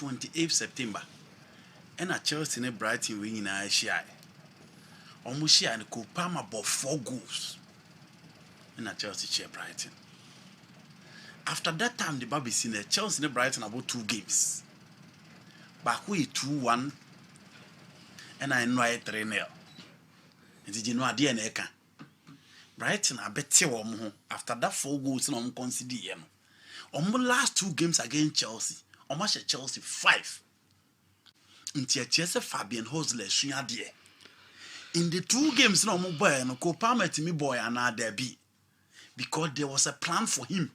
28th September. And at Chelsea and Brighton winning a share. Almost share and Kopama about 4 goals. And at Chelsea share Brighton. After that time, the Baby seen Chelsea and Brighton about 2 games. Back we 2-1. And I know I 3-0. And did you know I didn't know? Brighton I bet you after that 4 goals and consider on the last 2 games against Chelsea, almost Chelsea 5. Until Chelsea Fabian Hosler sunya die. In the 2 games no mo boy no Kopama timi boy ana there be. Because there was a plan for him.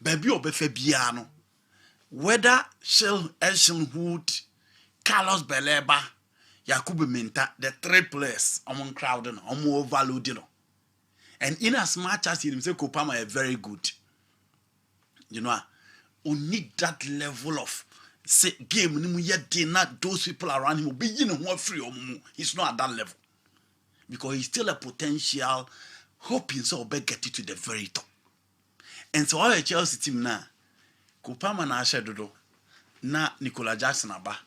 Baby obefe bia no. Whether Elshilwood, Carlos Beleba, Yakubu Minta, the 3 players among crowd and overloaded. And in as much as he say Kopama is very good. You know, we need that level of say game. Not those people around him will be free. He's not at that level because he's still a potential hoping so get it to the very top. And so our Chelsea team now, Kopama na Ashedodo, na Nicola Jackson aba,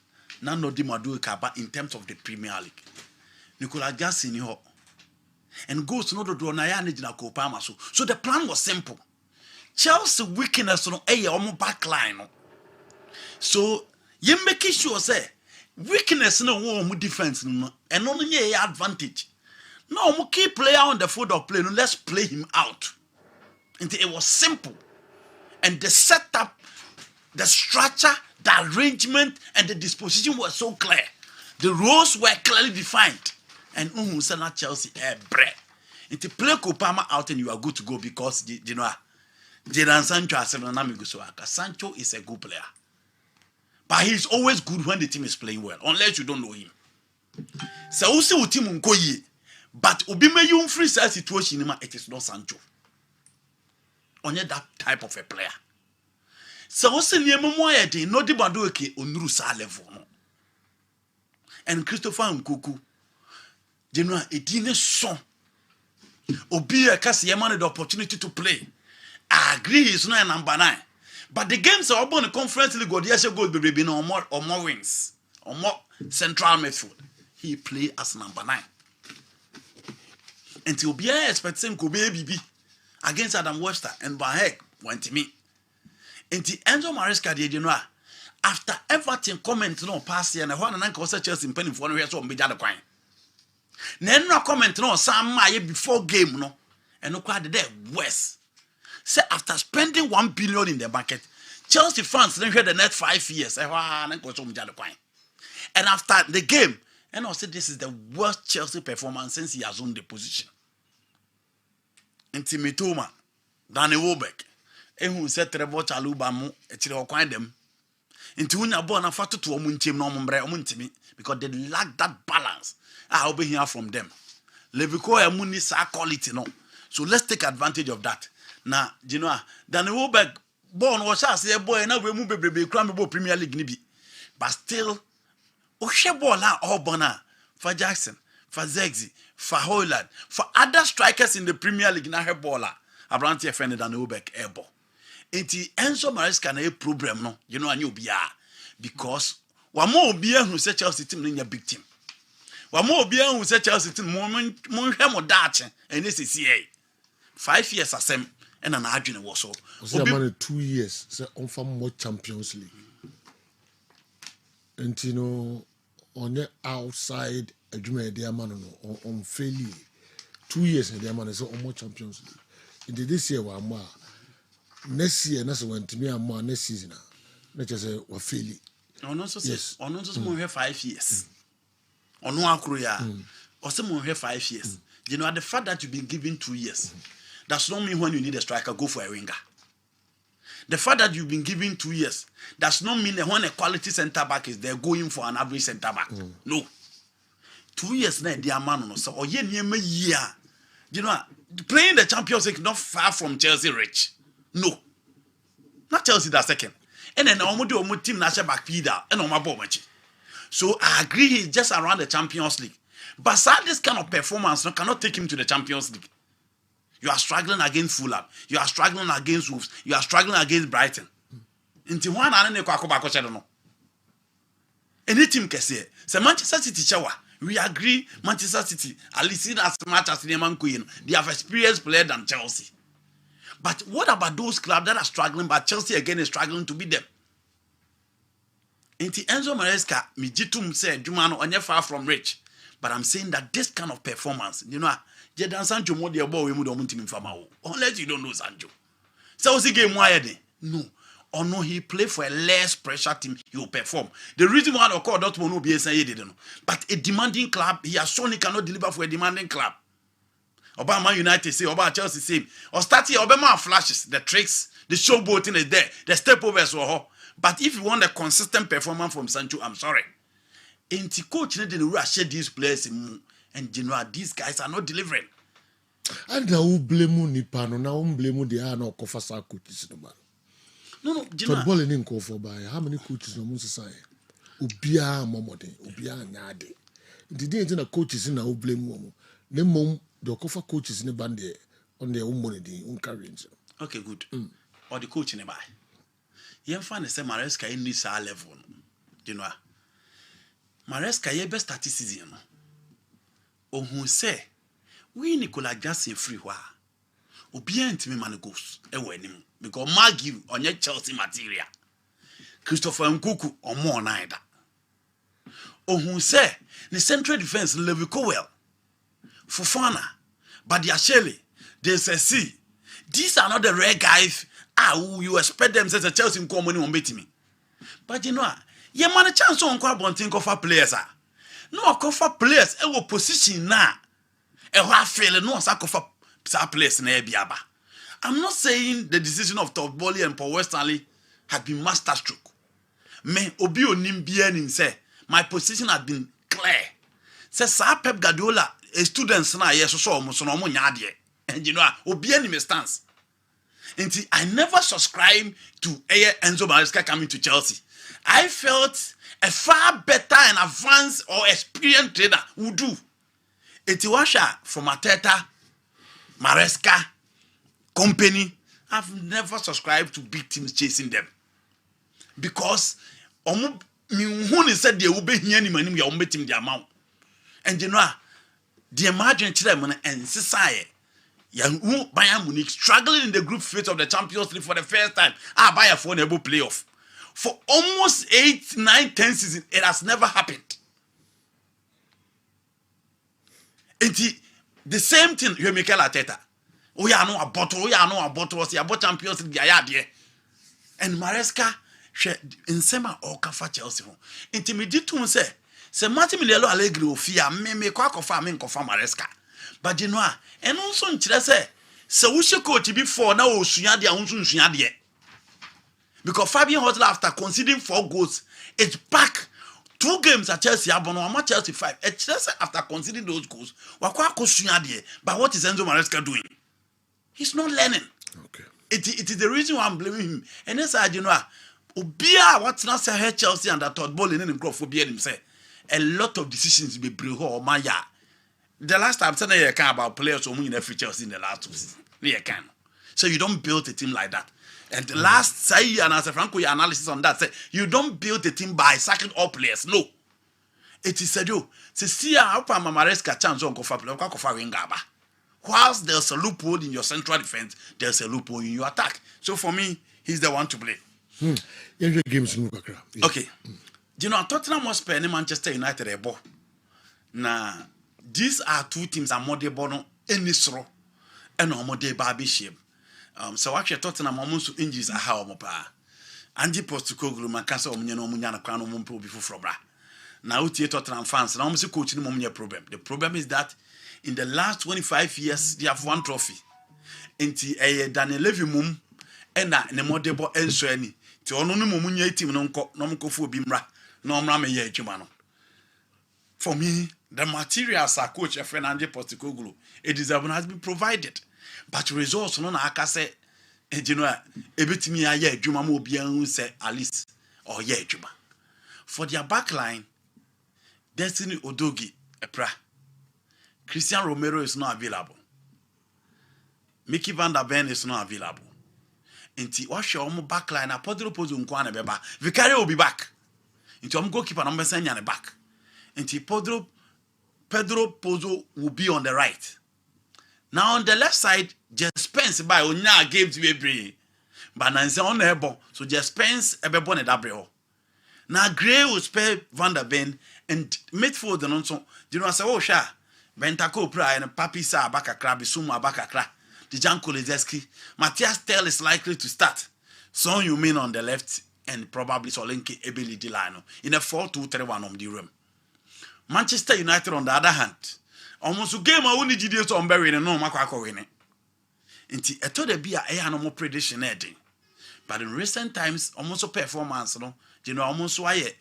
na Nodi Madueke aba in terms of the Premier League. Nicola Jackson ho, and goes to Nodo na ya na Kopama so. So the plan was simple. Chelsea weakness on a back line. So you making sure say weakness no one defense no and only a advantage. No key player on the field of play. No, let's play him out. And it was simple. And the setup, the structure, the arrangement, and the disposition was so clear. The roles were clearly defined. And Sena Chelsea bread. And to play Kopama out and you are good to go because you know Sancho is a good player. But he's always good when the team is playing well, unless you don't know him. So also team unkoye, but obime you free situation it is not Sancho. Only that type of a player. So also niemo de no di Madueke onuru sa level no. And Christopher Nkuku, you know, edine son. Obi a case yemane the opportunity to play. I agree he's not a number 9. But the games are open the conference league or the Asia goal baby no more wings or more central midfield. He play as number 9. Until be expecting Kobe BB against Adam Webster and Bahek went to me. Until Enzo Maresca did you know after Everton comment no pass here and one and uncle Chelsea in penny for 1 year so be the coin. Then no comment no some before game no and no quite there West. Say after spending 1 billion in the market, Chelsea fans then hear the next 5 years. And after the game, and I said this is the worst Chelsea performance since he has owned the position. Intimitoma, Danny Wobeck, and who said Trevor Chalubamu, a them. Into Unya Bona Fatu to Omuntim no Mumbre Omuntimi because they lack that balance. I'll be here from them. Levico Amuni sa quality no. So let's take advantage of that. Now, you know, Danny Wobeck born was as a boy and we move baby cramble Premier League nibi. But still, Oshebola or Bona for Jackson, for Zegzi, for Hoyland, for other strikers in the Premier League na Hebola. Abranti offended Danny Wobeck ebo. Enti Enzo Maresca na a problem no. You know, I knew biya because one more biya who said Chelsea team in your big team. One more biya who said Chelsea team more dache and this is CA. 5 years as same. And an argument was so. So about 2 years, so on for more Champions League. And you know, on the outside, a Juve diamond on failure. 2 years in diamond is on more Champions League. In this year, one more. Next year, that's when to me and more next season. Not just a failure. On also yes. On also more 5 years. On no akroya. Also more 5 years. You know, the fact that you've been given 2 years. Does not mean when you need a striker, go for a winger. The fact that you've been given 2 years does not mean that when a quality centre back is there, going for an average centre back. No. 2 years now, they are man. So, or year, you know, playing the Champions League not far from Chelsea rich. No. Not Chelsea that second. And then the team national back feeder and on my ball match. So I agree he's just around the Champions League. But this kind of performance cannot take him to the Champions League. You are struggling against Fulham. You are struggling against Wolves. You are struggling against Brighton. Until one and then no. Any team can say Manchester City chawa. We agree Manchester City at least in as much as they have experienced player than Chelsea. But what about those clubs that are struggling, but Chelsea again is struggling to beat them? Inti Enzo Maresca, Mijitum said, Jumano, on far from rich. But I'm saying that this kind of performance, Jadon Sancho more the boy we don't team from unless you don't know Sancho. So what's the game wired? No. Or no, he play for a less pressure team, he will perform. The reason why I call Dortmund will be didn't know. But a demanding club, he has shown he cannot deliver for a demanding club. Obama United say, Obama Chelsea same. Or starting Obama flashes, the tricks, the showboating is there, the step overs were. But if you want a consistent performance from Sancho, I'm sorry. Ain't the coach need to rush these players and these guys are not delivering. And now blame Nipa, now blame the no Kofasa coaches no man. No, football in call for by how many coaches no most say? Ubia momode, ubia nyade. The day in coaches in a blame mom. Them mom the Kofa coaches in the band on their own money, own carriage. Okay, good. Or the coach in the buy. You find the same Maresca in this level. Maresca ye best statistics. Oh, who say we Nicola Jackson free wa. Ubia intimi man goes. Ewenim. Because Maggie on your Chelsea material. Christopher Nkuku or more neither. Oh, who say the central defense level well. Fofana, Badiashile, there's a C. These are not the rare guys. Who you expect them as a Chelsea come money on betting me. But you man a chance on quite one thing of players. No, cover players, a position now. A half fail, no, sack of players in Biaba. I'm not saying the decision of Todd Bowley and Paul Westerly had been masterstroke. Me, Obio Nimbian say, my position had been clear. Says Pep Guardiola. Students na yes so almost no nyade and obi stance. And I never subscribed to Enzo Maresca coming to Chelsea. I felt a far better and advanced or experienced trainer would do. Etiwasha from Ateta, Maresca, company. I've never subscribed to big teams chasing them because me said they will be here ni mani ya team the amount. And the emerging children and society, Bayern Munich struggling in the group phase of the Champions League for the first time. Bayern for an able playoff. For almost 8, 9, 10 seasons, it has never happened. And the same thing, you Mikel Arteta. We are no a bottle, was the Champions League, and Maresca, in Sema or Kafa Chelsea. Intimidate to say, se Milelo Allegri ofia me kwa kofa Maresca. But and also nkyere se wo hye coach before na o sua de ahunso nsua de. Because Fabian Hosler after conceding 4 goals is back 2 games at Chelsea abono ama Chelsea 5. After conceding those goals wakwa akosua de. But what is Enzo Maresca doing? He's not learning. Okay. It is the reason why I'm blaming him. And that's Obia what's not say Chelsea and that Todd Bowley in him for being him say a lot of decisions be bring or Maya. The last time I said about players who in every Chelsea in the last 2 seasons. So you don't build a team like that. And the last say and as a Franco analysis on that say you don't build a team by sacking all players. No. It is said you see how Maresca chance on Kofa Wingaba. Whilst there's a loophole in your central defense, there's a loophole in your attack. So for me, he's the one to blame. Games okay. Tottenham was playing Manchester United ebo. Now, these are 2 teams are more de bono any sro and more de baby shape. So actually Tottenham almost injuries are how mopa. Andy Postecoglou makasa omunyana omunyana kwano mumpo before from bra. Now Tottenham fans now almost coaching mum problem. The problem is that in the last 25 years they have 1 trophy. Enti Daniel Levy mum ena ne modebo enso ani. Ti ono no munya team no nkofo bi mra. No mra me ye adwuma no. For me, the materials are coach Fernando Postecoglou. A deserve has been provided. But results no na aka say ebetimi aye adwuma ma obi an say Alice or ye adwuma. For their backline, Destiny Odogi Epra. Christian Romero is not available. Mickey van der Ven is not available. Inti wash your backline, a podro pozo nkwana beba. Vicario will be back. Into goalkeeper number send back. Into Pedro Pozo will be on the right. Now on the left side, just Spence by Onya game to be but Nancy on the ball. So just Spence ebe bonnet abreo. Now Gray will spare Van der Ven and midfield and also. Do you know say oh sha Bentako Pra and Papi Sa Abakakra Bisuma Abakakra. The Jan Kulizeski. Matthias Tell is likely to start. So you mean on the left and probably Solenke Ebeli Dilano in a 4-2-3-1 on the room. Manchester United on the other hand. Almost game I only did it on Berry and no Macquaco winning. Inti eto de be a no more prediction heading. But in recent times, almost a performance, no, you know, almost why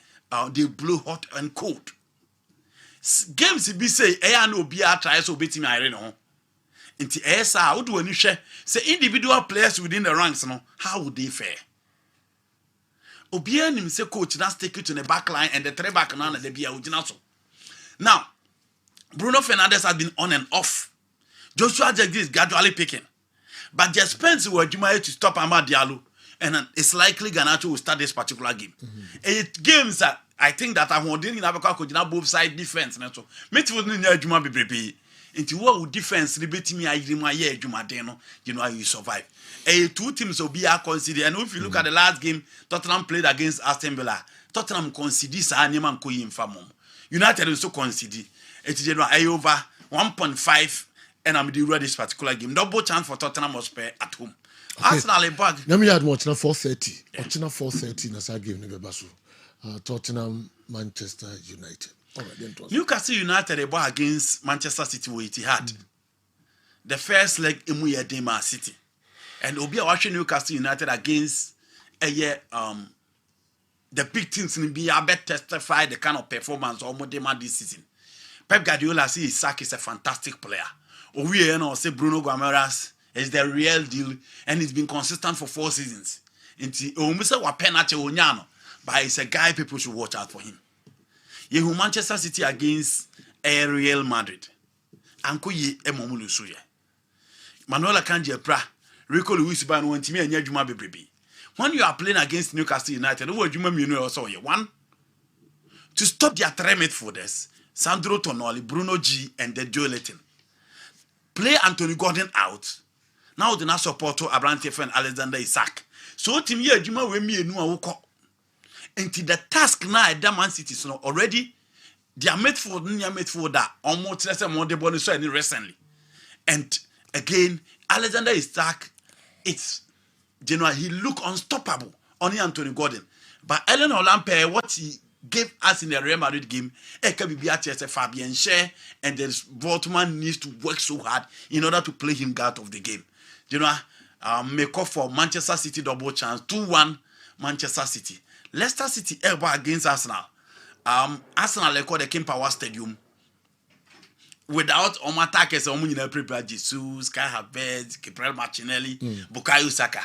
they blew hot and cold. Games be say no be a try so beating I know. Inti esa how do you say individual players within the ranks, no, how would they fare? Obia nim say coach that's take it to the back line and the three back now they be a so. Now, Bruno Fernandes has been on and off. Joshua Jagier is gradually picking. But just Spence were Jumaye to stop Amad Diallo. And it's likely Garnacho will start this particular game. It games that I think that I want in Africa could now both side defense. So, midfield in Juma be prepared. Into what defense liberty me I my year Juma Deno, you know how you survive. Two teams will be considered. And if you look at the last game, Tottenham played against Aston Villa. Tottenham conceded Sanyama Koyi in Famum. United also conceded. It's general over 1.5 and I'm the ready this particular game. Double chance for Tottenham Hotspur at home. Okay. Arsenal a bag. Let me add more. 4:30. Ochina 4:30. Nasa game nebebasu. Tottenham, Manchester United. All right, then. Newcastle United a bag against Manchester City with Etihad. The first leg Emuye Dema City, and Obi watching Newcastle United against a year the big teams in be a bet testify the kind of performance or Modema this season. Pep Guardiola says Isaac is a fantastic player. We say Bruno Guimaraes is the real deal and he's been consistent for 4 seasons. But he's a guy people should watch out for him. Yehu Manchester City against Real Madrid. Anko ye emomulu suye. Manuel Akanji Pra, Rico Luis Ban won timi anya dwuma bebrebe. When you are playing against Newcastle United, what dwuma mienu also ye. One, to stop their three midfielders, Sandro Tonali, Bruno G, and then Joe Letton. Play Anthony Gordon out. Now the national support to Abrante and Alexander Isak. So team here Juma we me enu awoko. Until the task now at Man City so already their midfield that almost less than more the bonus so any recently. And again, Alexander Isak, it's general he look unstoppable. Only Anthony Gordon. But Ellen Olampe, what he gave us in the Real Madrid game, Fabian Schär, and the Baltimore needs to work so hard in order to play him out of the game. You know, make up for Manchester City double chance, 2-1 Manchester City. Leicester City ever against Arsenal. Arsenal record the King Power Stadium without attackers, prepare Jesus, Kai Havertz, Gabriel Martinelli, Bukayo Saka.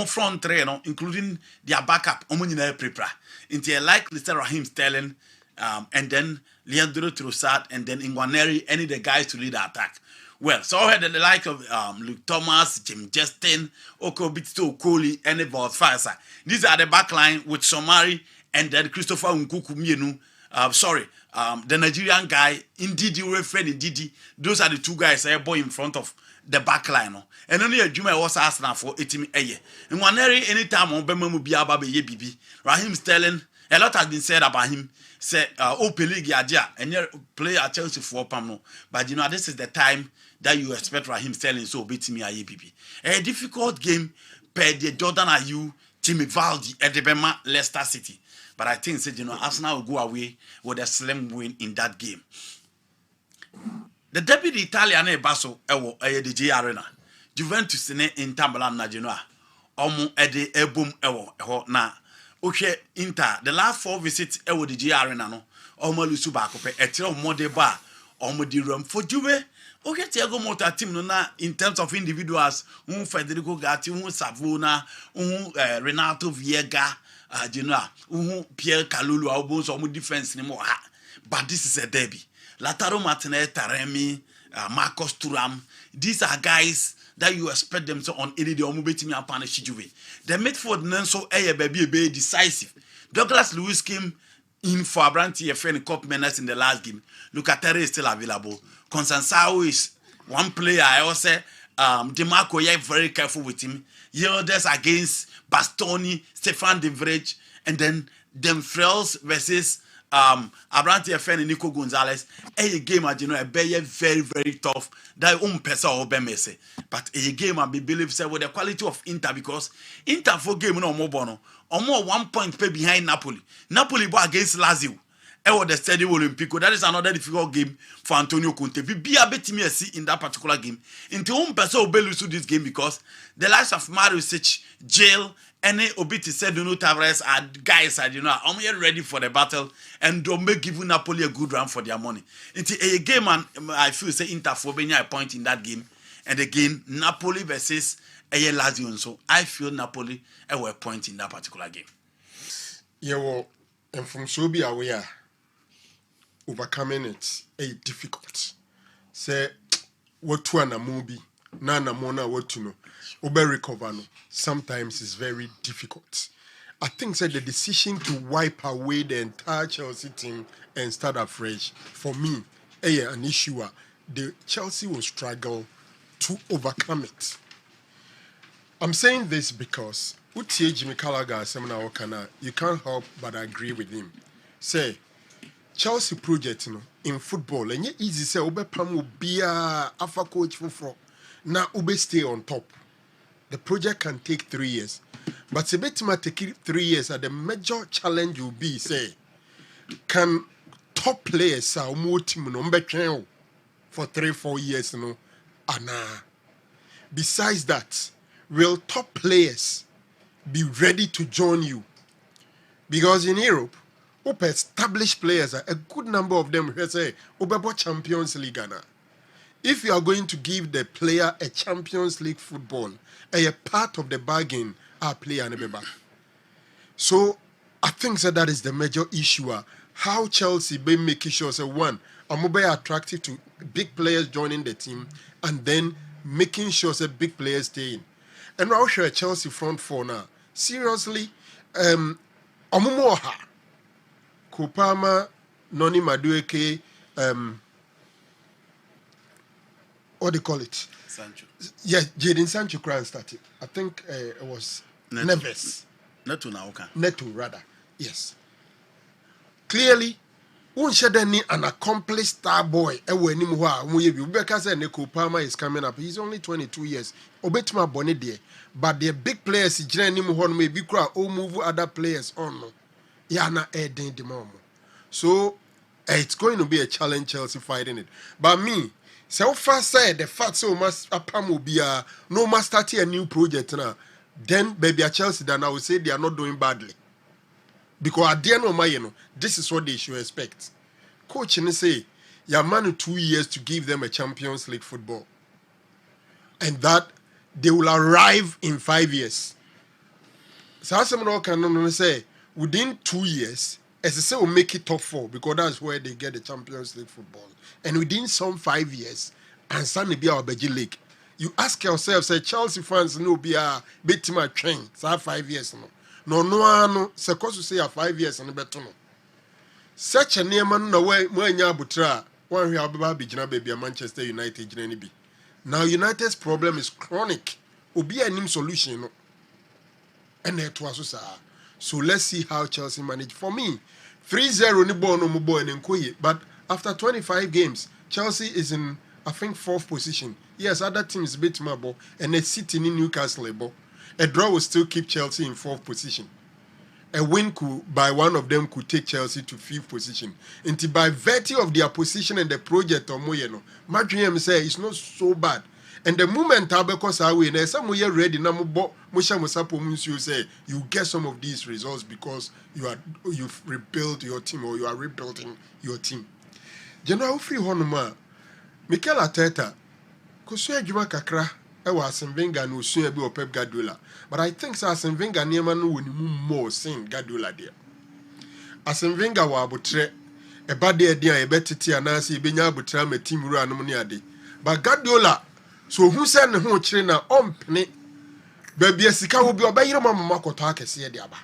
Front three, including their backup, prepare. Into likely Raheem Sterling, and then Leandro Trossard, and then Nwaneri, any of the guys to lead the attack. Well, so I had the like of Luke Thomas, Jim Justin, Okobito Okoli, and about Fasa. These are the back line with Somari and then Christopher Nkuku Mienu. The Nigerian guy, Ndidi, Refred Ndidi. Those are the two guys I bought in front of the back line. And only a Juma was asking for 18 a year. And Nwaneri, anytime on Bemamu Biaba Ye Bibi, Raheem Sterling, a lot has been said about him. Say, Open League Yadia, and you play at Chelsea for Pamno. But you know, this is the time that you expect Raheem Sterling so beat me a BB. A difficult game per the Jordan Ayew, Jimmy Vardy, and the Bema Leicester City. But I think you know Arsenal will go away with a slim win in that game. The deputy Italian Basso the J Arena. Juventus in Tambalam na Genoa. Omo ede ebum ewo na okay Inter the last 4 visits the J Arena no. Omo lusu ba ko pe etire omo de ba omo di ram for Juve. Okay, Thiago Motta team no na in terms of individuals, Federico Gatti, Savona, Renato Viega, Pierre Kalulu, Albons, or defense anymore. But this is a derby. Lautaro Martinez, Taremi, Marcos Thuram. These are guys that you expect them to on any day or move me upon a Juve. The midfield Nenso baby decisive. Douglas Lewis came in for Abranti FN Cup menace in the last game. Locatelli is still available. Consansao is one player. I also DeMarco, you're very careful with him. Yildiz against Bastoni, Stefan De Vrij, and then Demfrels versus Abranti FN and Nico Gonzalez. A game I a very, very tough. That person or Bemese. But a game I believe say with the quality of Inter, because Inter for game no more bono. Or more 1 point pay behind Napoli. Napoli bought against Lazio. Or the Stadio Olimpico. That is another difficult game for Antonio Conte. Be a bit me in that particular game. Into one person will lose this game because the likes of Mario Sech, Jail, and Obiti said, "No Tavares are guys are I'm here ready for the battle and don't make giving Napoli a good run for their money." Into a game, and I feel say Inter for being a point in that game, and again Napoli versus Lazio. So I feel Napoli a point in that particular game. Yeah, well, and from Sobia we are overcoming it difficult. Say what to an movie, nana mona what to know. Obe recover no. Sometimes it's very difficult. I think that the decision to wipe away the entire Chelsea team and start afresh, for me, an issue. The Chelsea will struggle to overcome it. I'm saying this because Utie Jimmy Callagher seminar you can't help but agree with him. Say Chelsea project in football and yet easy say Obe Pamu be a alpha coach for now Obe stay on top. The project can take 3 years. But Sebetima take 3 years and the major challenge will be say can top players say more team no for 3-4 years Besides that, will top players be ready to join you? Because in Europe, established players, a good number of them say, Champions League. If you are going to give the player a Champions League football, a part of the bargain, our player and back. So I think that is the major issue. How Chelsea be making sure say one, I'm be attractive to big players joining the team, and then making sure that big players stay in. And I'll show a Chelsea front four now. Seriously, Omumoha, Kopama, Noni Madueke, what do you call it? Sancho. Yeah, Jadon Sancho Crown started. I think it was Neves. Neto, rather. Yes. Clearly, an accomplished star boy. Because Neko Palmer is coming up. He's only 22 years. Obetuma Bonnet, but the big players, maybe move other players on. Yana Eden Demomo. So it's going to be a challenge, Chelsea fighting it. But me, so far said the fact so must will be no must start a new project now. Then baby at Chelsea, then I would say they are not doing badly. Because at the end of my this is what they should expect. Coach and say, your man 2 years to give them a Champions League football. And that they will arrive in 5 years. So someone can say within 2 years, as I say, will make it top 4 because that's where they get the Champions League football. And within some 5 years, and suddenly be our Beji League. You ask yourself, say Chelsea fans no be a bit my train, so 5 years no, say cause say 5 years and better no. Such a name no way when ya butra one we have be baby Manchester United be. Now United's problem is chronic. Obi a nim solution no. And it was so let's see how Chelsea manage. For me, 3-0 ni ball no more and Nkoye, but after 25 games, Chelsea is in I think 4th position. Yes, other teams beat Mabo and a City in Newcastle. A draw will still keep Chelsea in 4th position. A win by one of them could take Chelsea to 5th position. And by virtue of their position and the project of Moyeno, Madriam say it's not so bad. And the moment Abekos are winning, somewhere ready, you say you get some of these results because you've rebuilt your team or you are rebuilding your team. General Free Honoma, Mikel Arteta, Kosuya Juma Kakra, Arsene Wenger no soon be Pep Guardiola. But I think Arsene Wenger neman will more sing Guardiola there. Arsene Wenger wa abutre e ba de dia e betiti anase e benya abutra ma team ru anom ne ade. But Guardiola so hu se ne ho kire na ompene ba bia sika wo bi obayire mama makoto akese de aba.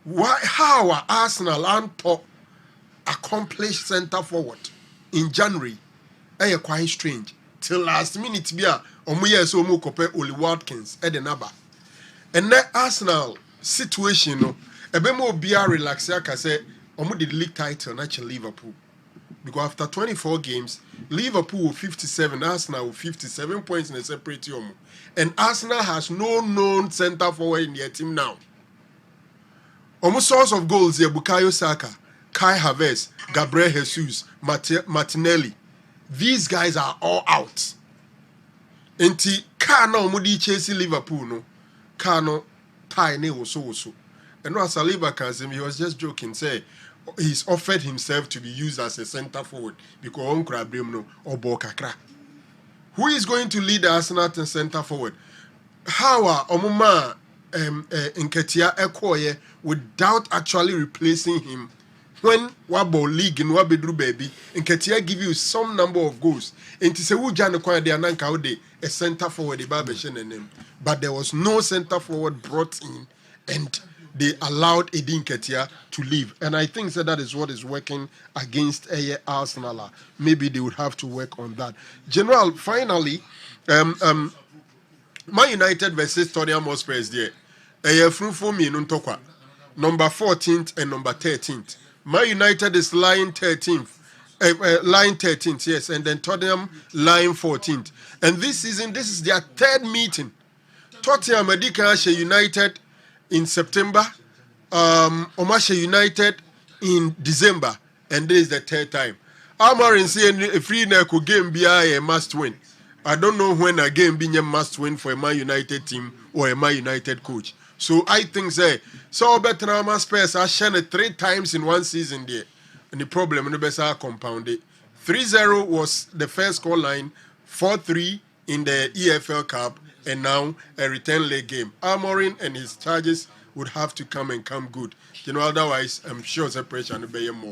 Why? How are Arsenal and top accomplished centre forward in January? Quite strange. Till last minute, bia omuye so mu kope Oli Watkins the number. And that Arsenal situation, no, ebemo bia relax ya say omu did league title naturally Liverpool. Because after 24 games, Liverpool with 57, Arsenal with 57 points in a separate team. And Arsenal has no known centre forward in their team now. Almost source of goals here, Bukayo Saka, Kai Havertz, Gabriel Jesus, Martinelli. These guys are all out. Enti car no mudi chase Liverpool no. Car no tie ne also. And no Saliba can say he was just joking, say he's offered himself to be used as a centre forward because on Krabrim no or Bokakra. Who is going to lead the Arsenal centre forward? How are Omuma Nketia Ekoye without actually replacing him? When Wabo League in Wabedru baby, Nketia give you some number of goals. And say who Jan acquired the Ananka a centre forward the Barbation and him. But there was no centre forward brought in, and they allowed Edin Ketia to leave. And I think that is what is working against Arsenal. Maybe they would have to work on that. General, finally, Man United versus Tottenham Hotspurs there. Number 14th and number 13th. Man United is lying 13th. Lying 13th, yes. And then Tottenham lying 14th. And this season, this is their third meeting. Tottenham Adika United in September, Omasha United in December, and this is the third time. Amarin saying a free neck game be a must win. I don't know when a game being a must win for a Man United team or a Man United coach. So I think so better Spurs are shown 3 times in one season there. And the problem in the best are compounded. 3-0 was the first score line, 4-3 in the EFL Cup, and now a return leg game. Amorim and his charges would have to come good. Otherwise, I'm sure the pressure will be more.